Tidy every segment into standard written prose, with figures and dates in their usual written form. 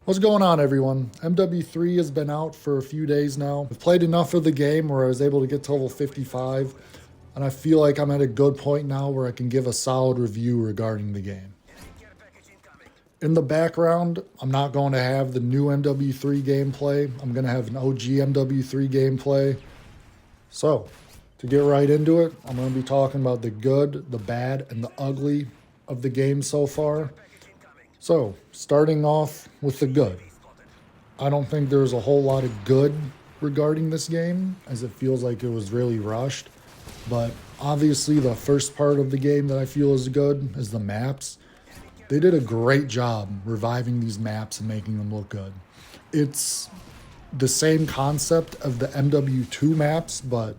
What's going on, everyone? MW3 has been out for a few days now. I've played enough of the game where I was able to get to level 55, and I feel like I'm at a good point now where I can give a solid review regarding the game. In the background, I'm not going to have the new MW3 gameplay. I'm going to have an OG MW3 gameplay. So, to get right into it, I'm going to be talking about the good, the bad, and the ugly of the game so far. So, starting off with the good. I don't think there's a whole lot of good regarding this game, as it feels like it was really rushed. But obviously the first part of the game that I feel is good is the maps. They did a great job reviving these maps and making them look good. It's the same concept of the MW2 maps, but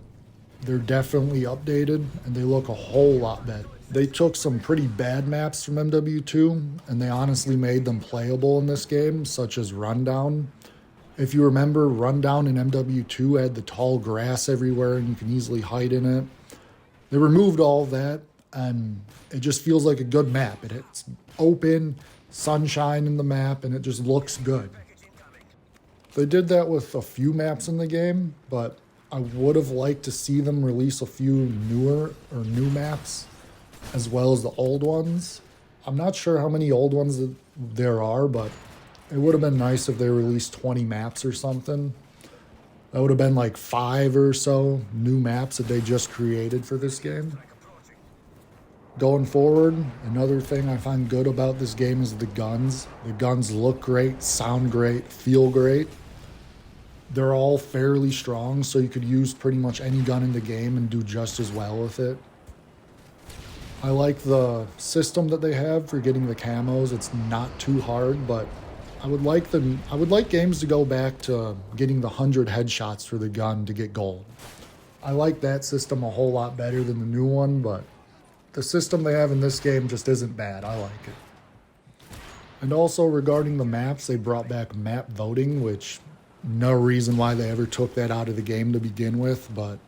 they're definitely updated and they look a whole lot better. They took some pretty bad maps from MW2 and they honestly made them playable in this game, such as Rundown. If you remember, Rundown in MW2 had the tall grass everywhere and you can easily hide in it. They removed all of that and it just feels like a good map. It's open, sunshine in the map, and it just looks good. They did that with a few maps in the game, but I would have liked to see them release a few new maps as well as the old ones. I'm not sure how many old ones there are, but it would have been nice if they released 20 maps or something. That would have been like 5 or so new maps that they just created for this game. Going forward, another thing I find good about this game is the guns. The guns look great, sound great, feel great. They're all fairly strong, so you could use pretty much any gun in the game and do just as well with it. I like the system that they have for getting the camos. It's not too hard, but I would like games to go back to getting the 100 headshots for the gun to get gold. I like that system a whole lot better than the new one, but the system they have in this game just isn't bad. I like it. And also regarding the maps, they brought back map voting, which no reason why they ever took that out of the game to begin with, but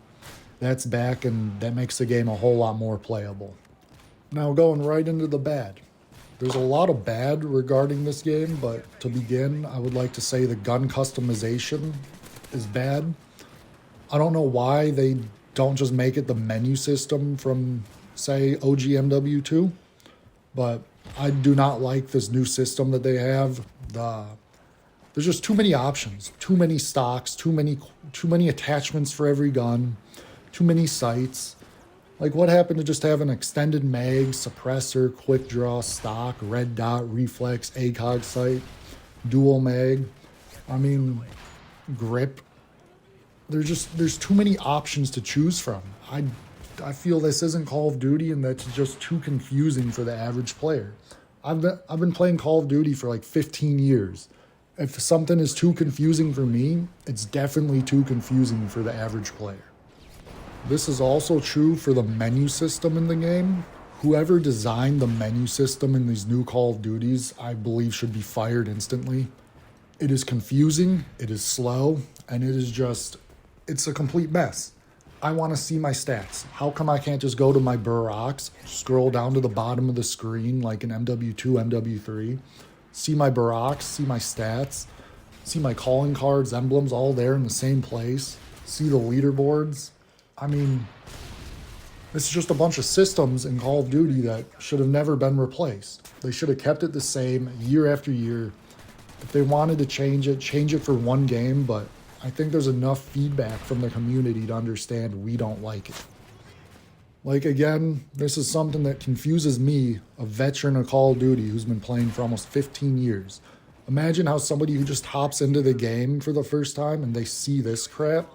that's back and that makes the game a whole lot more playable. Now going right into the bad. There's a lot of bad regarding this game, but to begin, I would like to say the gun customization is bad. I don't know why they don't just make it the menu system from, say, OG MW2, but I do not like this new system that they have. There's just too many options, too many stocks, too many attachments for every gun, too many sights. Like, what happened to just have an extended mag, suppressor, quick draw, stock, red dot, reflex, ACOG sight, dual mag? I mean, grip. There's too many options to choose from. I feel this isn't Call of Duty, and that's just too confusing for the average player. I've been playing Call of Duty for like 15 years. If something is too confusing for me, it's definitely too confusing for the average player. This is also true for the menu system in the game. Whoever designed the menu system in these new Call of Duties, I believe should be fired instantly. It is confusing, it is slow, and it's a complete mess. I want to see my stats. How come I can't just go to my Barracks, scroll down to the bottom of the screen like in MW2, MW3, see my Barracks, see my stats, see my calling cards, emblems all there in the same place, see the leaderboards? I mean, it's just a bunch of systems in Call of Duty that should have never been replaced. They should have kept it the same year after year. If they wanted to change it for one game, but I think there's enough feedback from the community to understand we don't like it. Like, again, this is something that confuses me, a veteran of Call of Duty who's been playing for almost 15 years. Imagine how somebody who just hops into the game for the first time and they see this crap,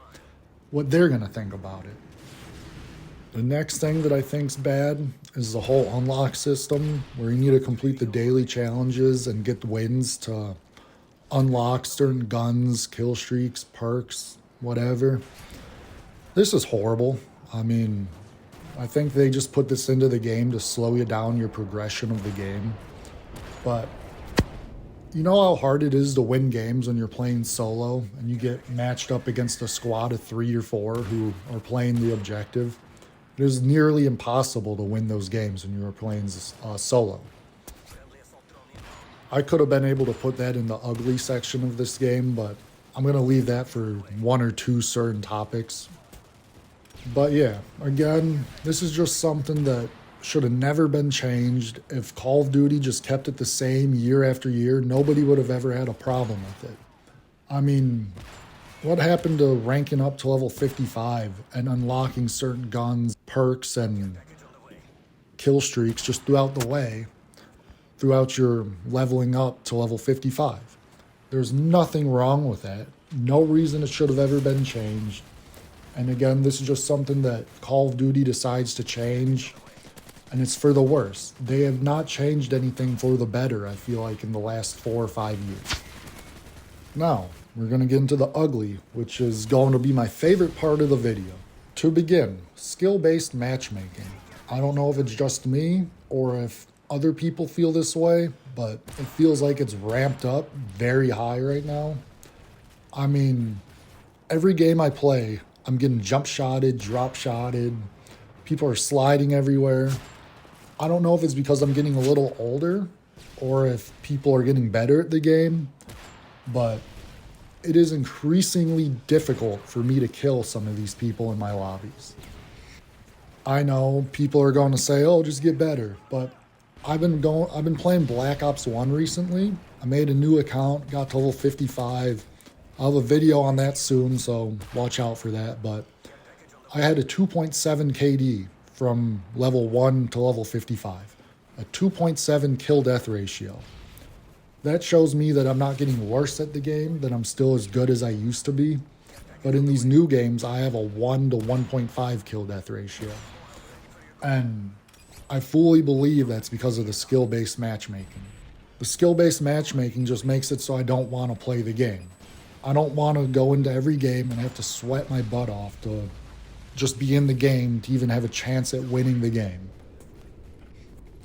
what they're going to think about it. The next thing that I think's bad is the whole unlock system, where you need to complete the daily challenges and get wins to unlock certain guns, kill streaks, perks, whatever. This is horrible. I mean, I think they just put this into the game to slow you down your progression of the game. But you know how hard it is to win games when you're playing solo and you get matched up against a squad of 3 or 4 who are playing the objective? It is nearly impossible to win those games when you are playing solo. I could have been able to put that in the ugly section of this game, but I'm going to leave that for one or two certain topics. But yeah, again, this is just something that should have never been changed. If Call of Duty just kept it the same year after year, nobody would have ever had a problem with it. I mean, what happened to ranking up to level 55 and unlocking certain guns, perks, and kill streaks just throughout the way, throughout your leveling up to level 55? There's nothing wrong with that. No reason it should have ever been changed. And again, this is just something that Call of Duty decides to change, and it's for the worse. They have not changed anything for the better, I feel like, in the last 4 or 5 years. Now, we're going to get into the ugly, which is going to be my favorite part of the video. To begin, skill-based matchmaking. I don't know if it's just me or if other people feel this way, but it feels like it's ramped up very high right now. I mean, every game I play, I'm getting jump shotted, drop shotted. People are sliding everywhere. I don't know if it's because I'm getting a little older or if people are getting better at the game, but it is increasingly difficult for me to kill some of these people in my lobbies. I know people are going to say, "Oh, just get better," but I've been playing Black Ops 1 recently. I made a new account, got to level 55. I'll have a video on that soon, so watch out for that. But I had a 2.7 KD from level 1 to level 55, a 2.7 kill-death ratio. That shows me that I'm not getting worse at the game, that I'm still as good as I used to be. But in these new games, I have a 1 to 1.5 kill-death ratio. And I fully believe that's because of the skill-based matchmaking. The skill-based matchmaking just makes it so I don't want to play the game. I don't want to go into every game and have to sweat my butt off to just be in the game to even have a chance at winning the game.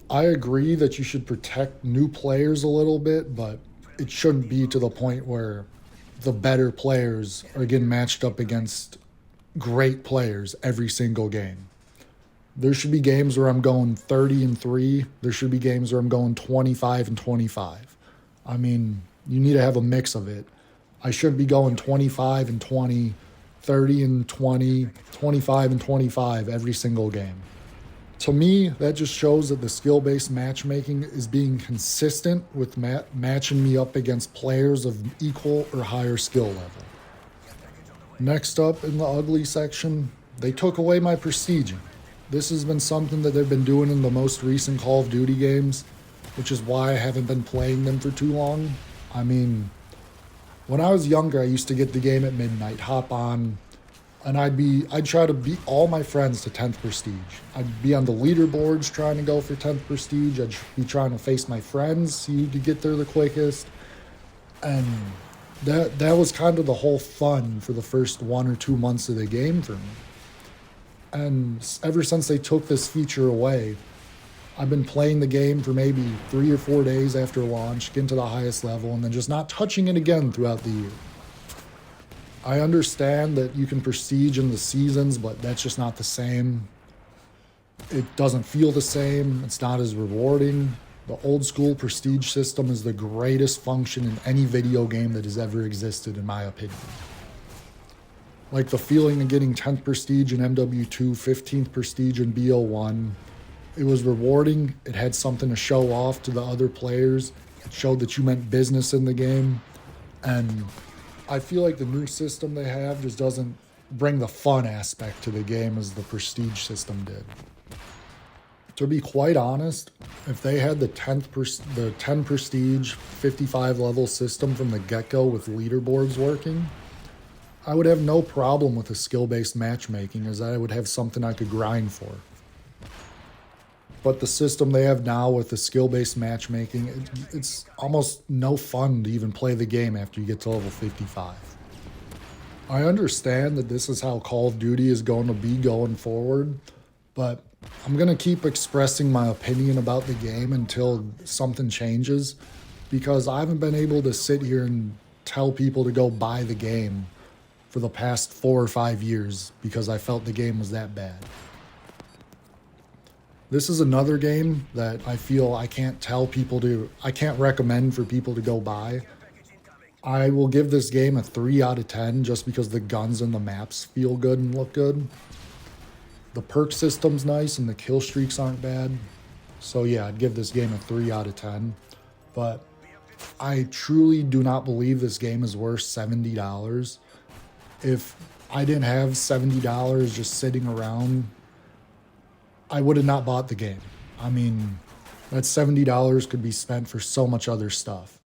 I agree that you should protect new players a little bit, but it shouldn't be to the point where the better players are getting matched up against great players every single game. There should be games where I'm going 30-3. There should be games where I'm going 25-25. I mean, you need to have a mix of it. I should be going 25-20, 30-20, 25-25 every single game. To me, that just shows that the skill-based matchmaking is being consistent with matching me up against players of equal or higher skill level. Next up in the ugly section, they took away my prestiging. This has been something that they've been doing in the most recent Call of Duty games, which is why I haven't been playing them for too long. I mean, when I was younger, I used to get the game at midnight, hop on, and I'd try to beat all my friends to 10th prestige. I'd be on the leaderboards trying to go for 10th prestige. I'd be trying to face my friends, see who could get there the quickest. And that was kind of the whole fun for the first 1 or 2 months of the game for me. And ever since they took this feature away, I've been playing the game for maybe 3 or 4 days after launch, getting to the highest level, and then just not touching it again throughout the year. I understand that you can prestige in the seasons, but that's just not the same. It doesn't feel the same. It's not as rewarding. The old school prestige system is the greatest function in any video game that has ever existed, in my opinion. Like the feeling of getting 10th prestige in MW2, 15th prestige in BO1. It was rewarding. It had something to show off to the other players. It showed that you meant business in the game. And I feel like the new system they have just doesn't bring the fun aspect to the game as the prestige system did. To be quite honest, if they had the 10 prestige, 55 level system from the get-go with leaderboards working, I would have no problem with a skill-based matchmaking, as I would have something I could grind for. But the system they have now with the skill-based matchmaking, it's almost no fun to even play the game after you get to level 55. I understand that this is how Call of Duty is going to be going forward, but I'm going to keep expressing my opinion about the game until something changes, because I haven't been able to sit here and tell people to go buy the game for the past 4 or 5 years because I felt the game was that bad. This is another game that I feel I can't recommend for people to go buy. I will give this game a 3 out of 10 just because the guns and the maps feel good and look good. The perk system's nice and the kill streaks aren't bad. So yeah, I'd give this game a 3 out of 10. But I truly do not believe this game is worth $70. If I didn't have $70 just sitting around, I would have not bought the game. I mean, that $70 could be spent for so much other stuff.